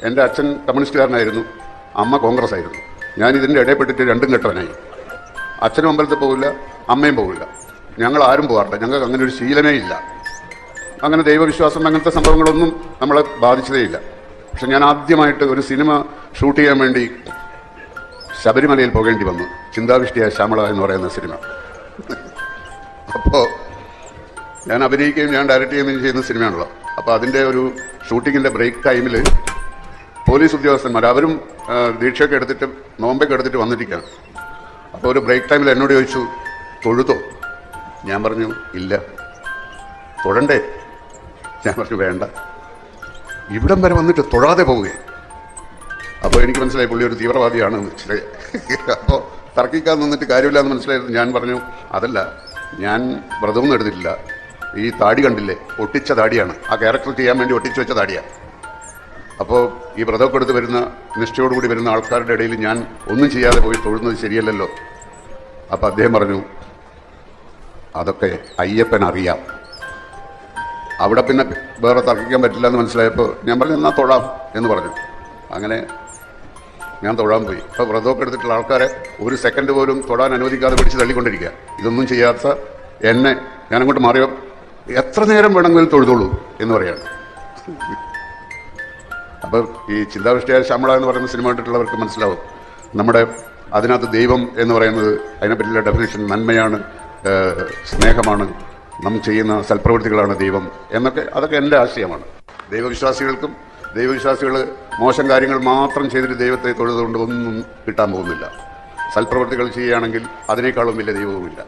എൻ്റെ അച്ഛൻ കമ്മ്യൂണിസ്റ്റുകാരനായിരുന്നു, അമ്മ കോൺഗ്രസ് ആയിരുന്നു. ഞാൻ ഇതിൻ്റെ ഇടയിൽപ്പെട്ടിട്ട് രണ്ടും കെട്ടവനായി. അച്ഛനും അമ്പലത്തിൽ പോകില്ല, അമ്മയും പോകില്ല, ഞങ്ങൾ ആരും പോകാറില്ല. ഞങ്ങൾക്ക് അങ്ങനെ ഒരു ശീലമേ ഇല്ല. അങ്ങനെ ദൈവവിശ്വാസം അങ്ങനത്തെ സംഭവങ്ങളൊന്നും നമ്മളെ ബാധിച്ചതേയില്ല. പക്ഷെ ഞാൻ ആദ്യമായിട്ട് ഒരു സിനിമ ഷൂട്ട് ചെയ്യാൻ വേണ്ടി ശബരിമലയിൽ പോകേണ്ടി വന്നു. ചിന്താവിഷ്ടിയായ ശ്യാമള എന്ന് പറയുന്ന സിനിമ. അപ്പോൾ ഞാൻ അഭിനയിക്കുകയും ഞാൻ ഡയറക്റ്റ് ചെയ്യുകയും ചെയ്യുന്ന സിനിമയാണല്ലോ. അപ്പോൾ അതിൻ്റെ ഒരു ഷൂട്ടിങ്ങിൻ്റെ ബ്രേക്ക് ടൈമിൽ പോലീസ് ഉദ്യോഗസ്ഥന്മാർ അവരും ദീക്ഷയൊക്കെ എടുത്തിട്ട് നോമ്പൊക്കെ എടുത്തിട്ട് വന്നിരിക്കുകയാണ്. അപ്പോൾ ഒരു ബ്രേക്ക് ടൈമിൽ എന്നോട് ചോദിച്ചു, തൊഴുതോ? ഞാൻ പറഞ്ഞു ഇല്ല. തൊഴണ്ടേ? ഞാൻ പറഞ്ഞു വേണ്ട. ഇവിടം വരെ വന്നിട്ട് തൊഴാതെ പോവുകയെ. അപ്പോൾ എനിക്ക് മനസ്സിലായി പുള്ളി ഒരു തീവ്രവാദിയാണ് മനസ്സിലായി. അപ്പോൾ തർക്കിക്കാൻ നിന്നിട്ട് കാര്യമില്ല എന്ന് മനസ്സിലായത്. ഞാൻ പറഞ്ഞു അതല്ല, ഞാൻ വ്രതമൊന്നും എടുത്തിട്ടില്ല. ഈ താടി കണ്ടില്ലേ, ഒട്ടിച്ച താടിയാണ്. ആ ക്യാരക്ടർ ചെയ്യാൻ വേണ്ടി ഒട്ടിച്ചു വെച്ച താടിയാണ്. അപ്പോൾ ഈ വ്രതമൊക്കെ എടുത്ത് വരുന്ന നിഷ്ഠയോടുകൂടി വരുന്ന ആൾക്കാരുടെ ഇടയിൽ ഞാൻ ഒന്നും ചെയ്യാതെ പോയി തൊഴുന്നത് ശരിയല്ലല്ലോ. അപ്പോൾ അദ്ദേഹം പറഞ്ഞു അതൊക്കെ അയ്യപ്പൻ അറിയാം. അവിടെ പിന്നെ വേറെ തർക്കിക്കാൻ പറ്റില്ല എന്ന് മനസ്സിലായപ്പോൾ ഞാൻ പറഞ്ഞു എന്നാൽ തൊഴാം എന്ന് പറഞ്ഞു. അങ്ങനെ ഞാൻ തൊഴാൻ പോയി. അപ്പോൾ വ്രതമൊക്കെ എടുത്തിട്ടുള്ള ആൾക്കാരെ ഒരു സെക്കൻഡ് പോലും തൊഴാൻ അനുവദിക്കാതെ പിടിച്ച് തള്ളിക്കൊണ്ടിരിക്കുക. ഇതൊന്നും ചെയ്യാത്ത എന്നെ ഞാനങ്ങോട്ട് മാറിയോ എത്ര നേരം വേണമെങ്കിലും തൊഴുതോളൂ എന്ന് പറയാണ്. അപ്പോൾ ഈ ചിന്താവിഷ്ടിയായ ശ്യാമള എന്ന് പറയുന്ന സിനിമ കണ്ടിട്ടുള്ളവർക്ക് മനസ്സിലാവും നമ്മുടെ അതിനകത്ത് ദൈവം എന്ന് പറയുന്നത് അതിനെപ്പറ്റിയുള്ള ഡെഫിനേഷൻ നന്മയാണ്, സ്നേഹമാണ്, നാം ചെയ്യുന്ന സൽപ്രവൃത്തികളാണ് ദൈവം എന്നൊക്കെ. അതൊക്കെ എൻ്റെ ആശയമാണ്. ദൈവവിശ്വാസികൾ മോശം കാര്യങ്ങൾ മാത്രം ചെയ്തിട്ട് ദൈവത്തെ തൊഴുതുകൊണ്ട് ഒന്നും കിട്ടാൻ പോകുന്നില്ല. സൽപ്രവൃത്തികൾ ചെയ്യുകയാണെങ്കിൽ അതിനേക്കാളും വലിയ ദൈവവുമില്ല.